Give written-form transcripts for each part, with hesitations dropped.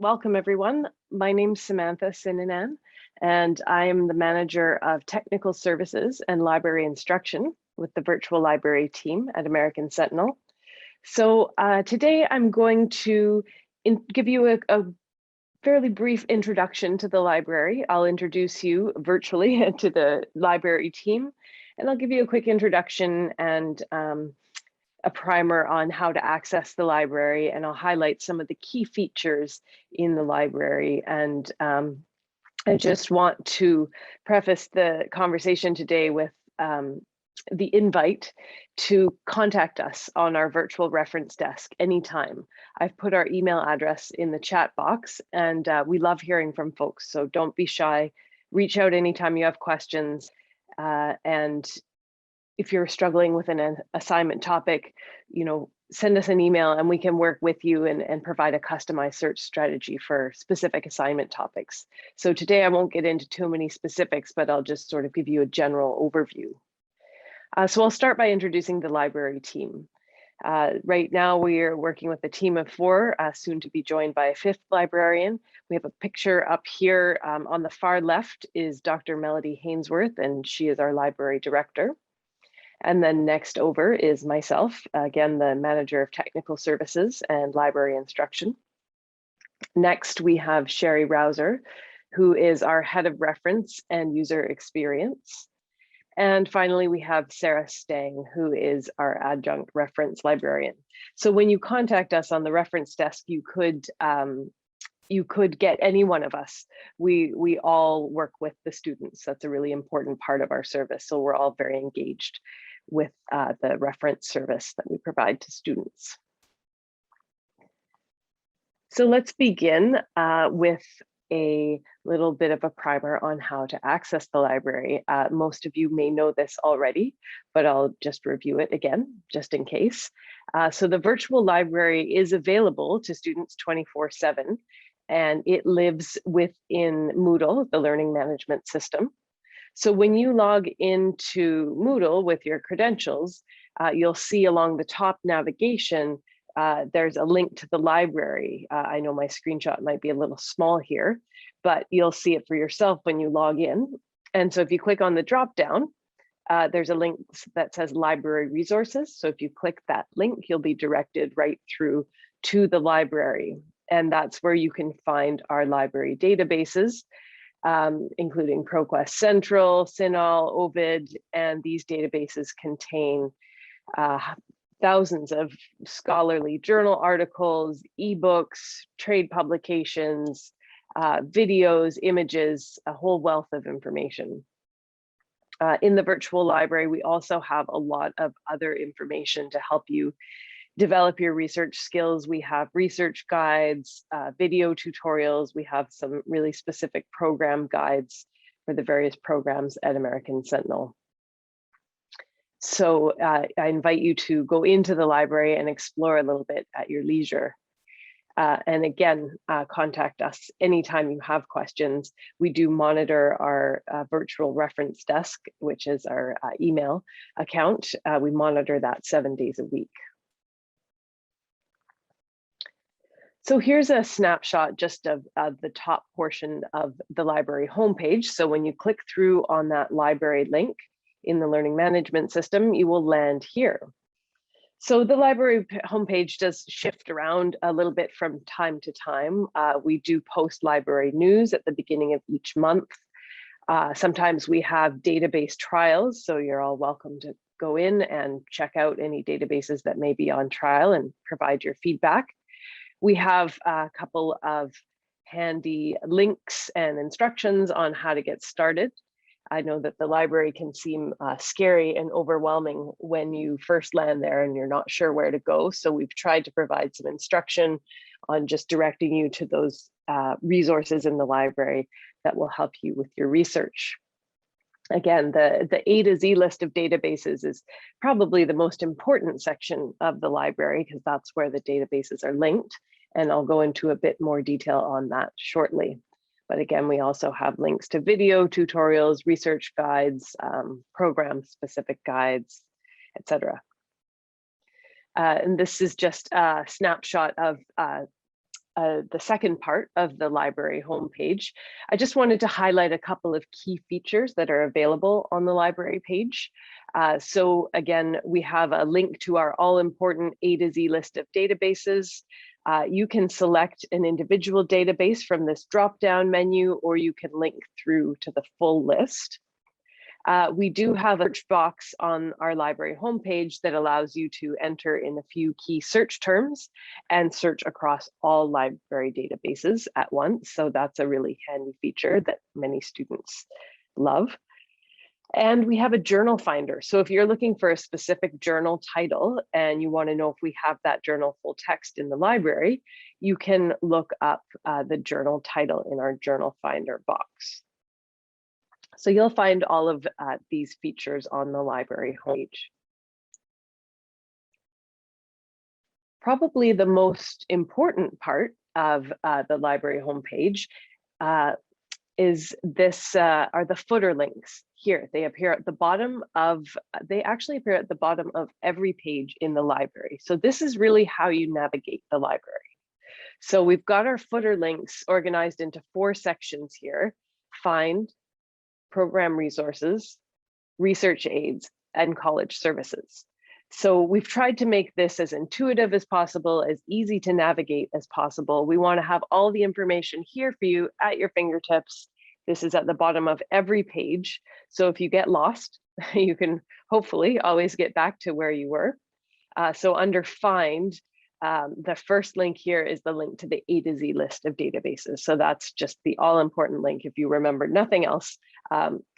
Welcome everyone. My name's Samantha Sinanan, and I'm the Manager of Technical Services and Library Instruction with the Virtual Library team at American Sentinel. So today I'm going to give you a fairly brief introduction to the library. I'll introduce you virtually to the library team, and I'll give you a quick introduction and a primer on how to access the library, and I'll highlight some of the key features in the library. And I just want to preface the conversation today with the invite to contact us on our virtual reference desk anytime. I've put our email address in the chat box, and we love hearing from folks, so don't be shy. Reach out anytime you have questions, and if you're struggling with an assignment topic, send us an email and we can work with you and provide a customized search strategy for specific assignment topics. So today I won't get into too many specifics, but I'll just sort of give you a general overview. So I'll start by introducing the library team. Right now we are working with a team of 4, soon to be joined by a 5th librarian. We have a picture up here. On the far left is Dr. Melody Hainsworth, and she is our library director. And then next over is myself, again, the Manager of Technical Services and Library Instruction. Next, we have Sherry Rouser, who is our Head of Reference and User Experience. And finally, we have Sarah Stang, who is our Adjunct Reference Librarian. So when you contact us on the reference desk, you could get any one of us. We all work with the students. That's a really important part of our service. So we're all very engaged with the reference service that we provide to students. So let's begin with a little bit of a primer on how to access the library. Most of you may know this already, but I'll just review it again, just in case. So the virtual library is available to students 24/7, and it lives within Moodle, the learning management system. So when you log into Moodle with your credentials, you'll see along the top navigation, there's a link to the library. I know my screenshot might be a little small here, but you'll see it for yourself when you log in. And so if you click on the drop down, there's a link that says library resources. So if you click that link, you'll be directed right through to the library. And that's where you can find our library databases, including ProQuest Central, CINAHL, Ovid, and these databases contain thousands of scholarly journal articles, ebooks, trade publications, videos, images, a whole wealth of information. In the virtual library, we also have a lot of other information to help you develop your research skills. We have research guides, video tutorials. We have some really specific program guides for the various programs at American Sentinel. So I invite you to go into the library and explore a little bit at your leisure. And again, contact us anytime you have questions. We do monitor our virtual reference desk, which is our email account. We monitor that 7 days a week. So here's a snapshot just of the top portion of the library homepage. So when you click through on that library link in the learning management system, you will land here. So the library homepage does shift around a little bit from time to time. We do post library news at the beginning of each month. Sometimes we have database trials, so you're all welcome to go in and check out any databases that may be on trial and provide your feedback. We have a couple of handy links and instructions on how to get started. I know that the library can seem scary and overwhelming when you first land there and you're not sure where to go. So we've tried to provide some instruction on just directing you to those resources in the library that will help you with your research. Again, the A to Z list of databases is probably the most important section of the library because that's where the databases are linked. And I'll go into a bit more detail on that shortly. But again, we also have links to video tutorials, research guides, program-specific guides, etc. And this is just a snapshot of the second part of the library homepage, I just wanted to highlight a couple of key features that are available on the library page. So again, we have a link to our all-important A to Z list of databases. You can select an individual database from this drop-down menu, or you can link through to the full list. We do have a search box on our library homepage that allows you to enter in a few key search terms and search across all library databases at once. So that's a really handy feature that many students love. And we have a journal finder. So if you're looking for a specific journal title and you want to know if we have that journal full text in the library, you can look up the journal title in our journal finder box. So you'll find all of these features on the library homepage. Probably the most important part of the library homepage is this, are the footer links here. They appear at the bottom of, they actually appear at the bottom of every page in the library. So this is really how you navigate the library. So we've got our footer links organized into 4 sections here: Find, Program Resources, Research Aids, and College Services. So we've tried to make this as intuitive as possible, as easy to navigate as possible. We want to have all the information here for you at your fingertips. This is at the bottom of every page. So if you get lost, you can hopefully always get back to where you were. So under Find, the first link here is the link to the A to Z list of databases. So that's just the all-important link. If you remember nothing else,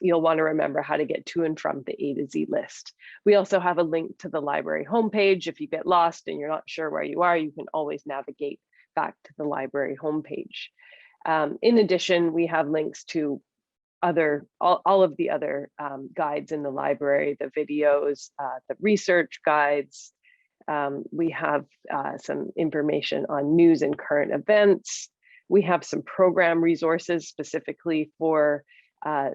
you'll want to remember how to get to and from the A to Z list. We also have a link to the library homepage. If you get lost and you're not sure where you are, you can always navigate back to the library homepage. In addition, we have links to all of the other guides in the library, the videos, the research guides. We have some information on news and current events. We have some program resources specifically for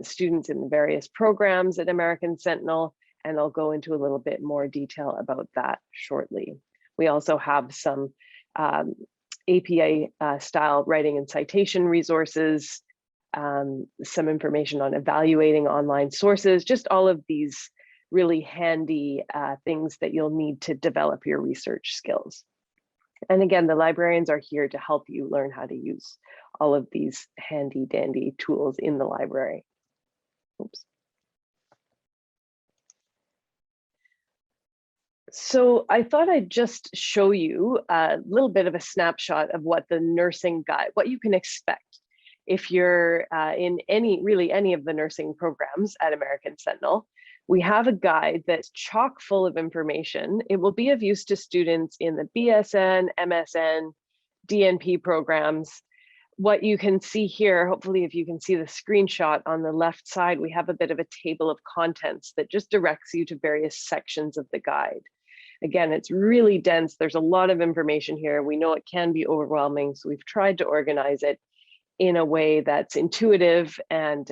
students in the various programs at American Sentinel, and I'll go into a little bit more detail about that shortly. We also have some APA style writing and citation resources, some information on evaluating online sources, just all of these really handy things that you'll need to develop your research skills. And again, the librarians are here to help you learn how to use all of these handy dandy tools in the library. Oops. So I thought I'd just show you a little bit of a snapshot of what the nursing guide, what you can expect if you're in any of the nursing programs at American Sentinel. We have a guide that's chock full of information. It will be of use to students in the BSN, MSN, DNP programs. What you can see here, hopefully if you can see the screenshot on the left side, we have a bit of a table of contents that just directs you to various sections of the guide. Again, it's really dense. There's a lot of information here. We know it can be overwhelming, so we've tried to organize it in a way that's intuitive and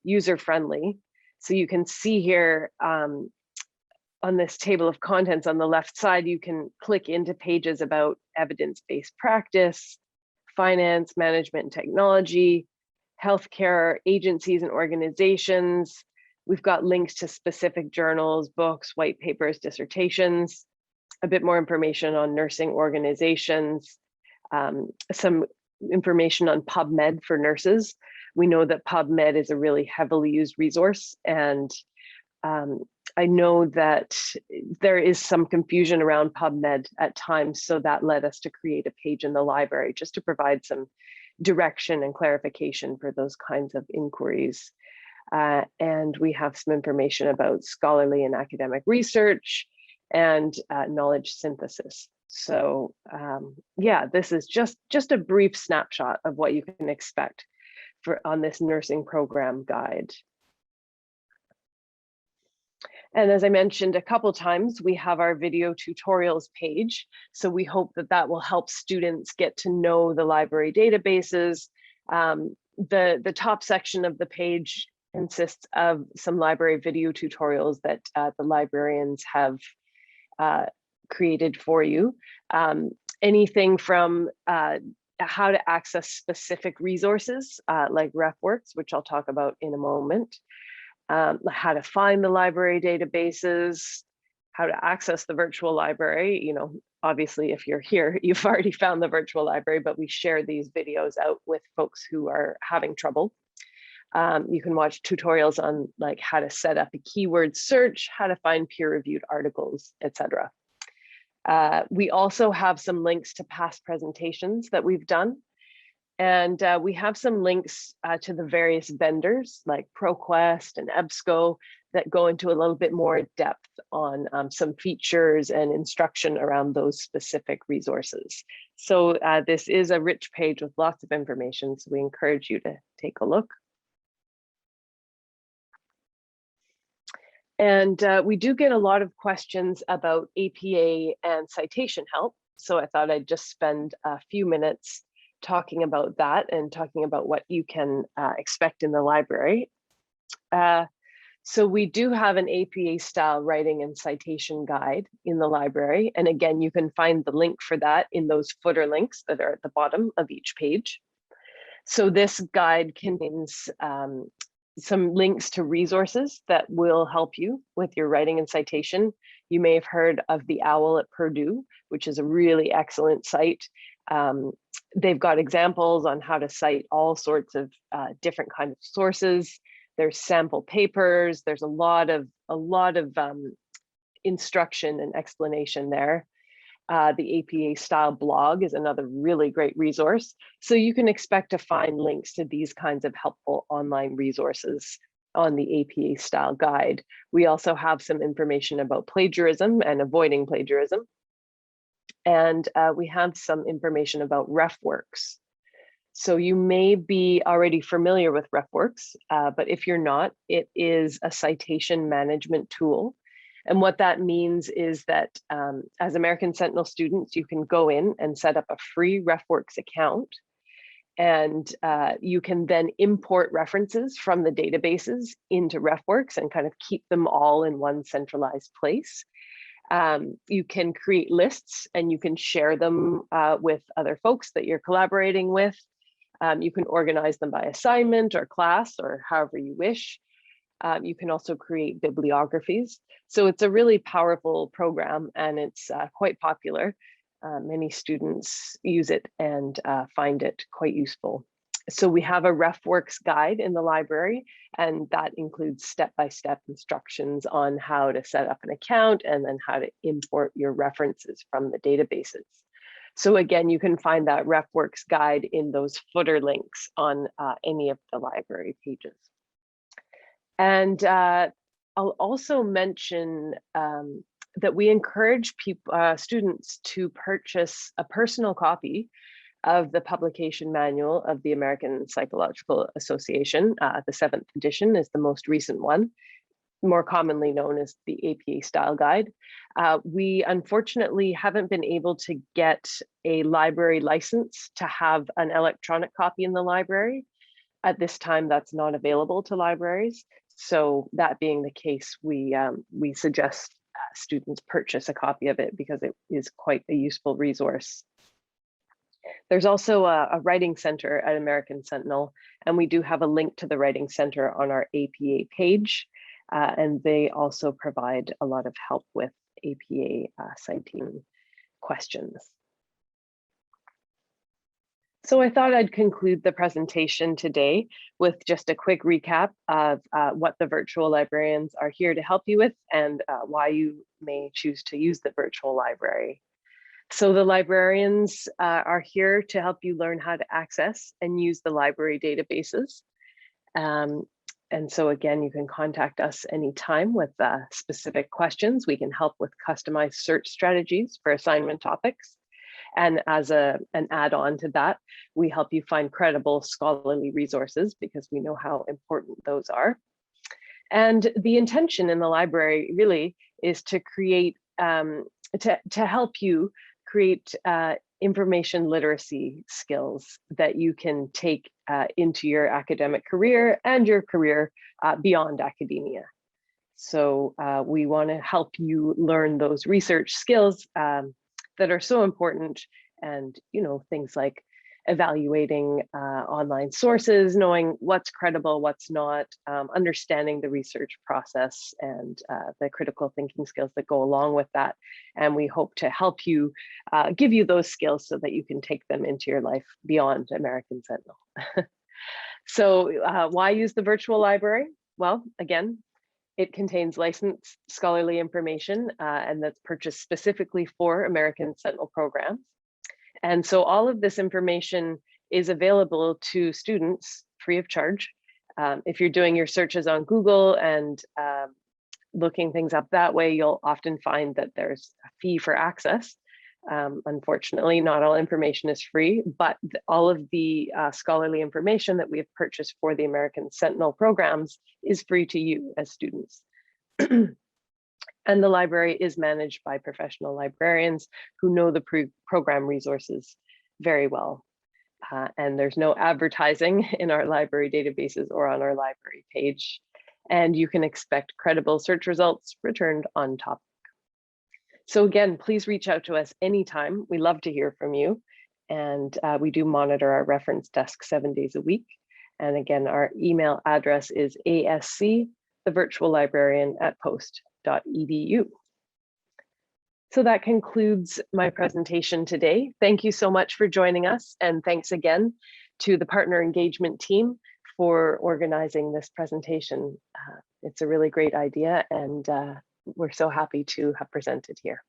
user-friendly. So you can see here on this table of contents on the left side, you can click into pages about evidence-based practice, finance, management and technology, healthcare agencies and organizations. We've got links to specific journals, books, white papers, dissertations, a bit more information on nursing organizations, some information on PubMed for nurses. We know that PubMed is a really heavily used resource, and I know that there is some confusion around PubMed at times, so that led us to create a page in the library just to provide some direction and clarification for those kinds of inquiries. And we have some information about scholarly and academic research and knowledge synthesis. So yeah, this is just a brief snapshot of what you can expect on this nursing program guide. And as I mentioned a couple times, we have our video tutorials page. So we hope that that will help students get to know the library databases. The top section of the page consists of some library video tutorials that the librarians have created for you. Anything from how to access specific resources like RefWorks, which I'll talk about in a moment, how to find the library databases, how to access the virtual library. You know, obviously, if you're here, you've already found the virtual library, but we share these videos out with folks who are having trouble. You can watch tutorials on like how to set up a keyword search, how to find peer-reviewed articles, etc. We also have some links to past presentations that we've done. And we have some links to the various vendors like ProQuest and EBSCO that go into a little bit more depth on some features and instruction around those specific resources. So this is a rich page with lots of information, so we encourage you to take a look. And we do get a lot of questions about APA and citation help. So I thought I'd just spend a few minutes talking about that and talking about what you can expect in the library. So we do have an APA style writing and citation guide in the library. And again, you can find the link for that in those footer links that are at the bottom of each page. So this guide contains some links to resources that will help you with your writing and citation. You may have heard of the OWL at Purdue, which is a really excellent site. They've got examples on how to cite all sorts of different kinds of sources. There's sample papers. There's a lot of instruction and explanation there. The APA style blog is another really great resource. So you can expect to find links to these kinds of helpful online resources on the APA style guide. We also have some information about plagiarism and avoiding plagiarism. And we have some information about RefWorks. So you may be already familiar with RefWorks, but if you're not, it is a citation management tool. And what that means is that as American Sentinel students, you can go in and set up a free RefWorks account. And you can then import references from the databases into RefWorks and kind of keep them all in one centralized place. You can create lists and you can share them with other folks that you're collaborating with. You can organize them by assignment or class or however you wish. You can also create bibliographies. So it's a really powerful program and it's quite popular. Many students use it and find it quite useful. So we have a RefWorks guide in the library, and that includes step-by-step instructions on how to set up an account and then how to import your references from the databases. So again, you can find that RefWorks guide in those footer links on any of the library pages. And I'll also mention that we encourage students to purchase a personal copy of the publication manual of the American Psychological Association. The 7th edition is the most recent one, more commonly known as the APA Style Guide. We unfortunately haven't been able to get a library license to have an electronic copy in the library. At this time, that's not available to libraries. So that being the case, we suggest students purchase a copy of it because it is quite a useful resource. There's also a writing center at American Sentinel, and we do have a link to the writing center on our APA page. And they also provide a lot of help with APA citing questions. So I thought I'd conclude the presentation today with just a quick recap of what the virtual librarians are here to help you with and why you may choose to use the virtual library. So the librarians are here to help you learn how to access and use the library databases. And so again, you can contact us anytime with specific questions. We can help with customized search strategies for assignment topics. And as an add-on to that, we help you find credible scholarly resources because we know how important those are. And the intention in the library really is to create, to help you create information literacy skills that you can take into your academic career and your career beyond academia. So we want to help you learn those research skills that are so important, and things like evaluating online sources, knowing what's credible, what's not, understanding the research process and the critical thinking skills that go along with that. And we hope to help you, give you those skills so that you can take them into your life beyond American Sentinel. So why use the virtual library? Well, again, it contains licensed scholarly information and that's purchased specifically for American Sentinel programs. And so all of this information is available to students free of charge. If you're doing your searches on Google and looking things up that way, you'll often find that there's a fee for access. Unfortunately, not all information is free, but all of the scholarly information that we have purchased for the American Sentinel programs is free to you as students. And the library is managed by professional librarians who know the program resources very well. And there's no advertising in our library databases or on our library page. And you can expect credible search results returned on topic. So again, please reach out to us anytime. We love to hear from you. And we do monitor our reference desk 7 days a week. And again, our email address is asc@post.edu. So that concludes my presentation today. Thank you so much for joining us. And thanks again to the partner engagement team for organizing this presentation. It's a really great idea and we're so happy to have presented here.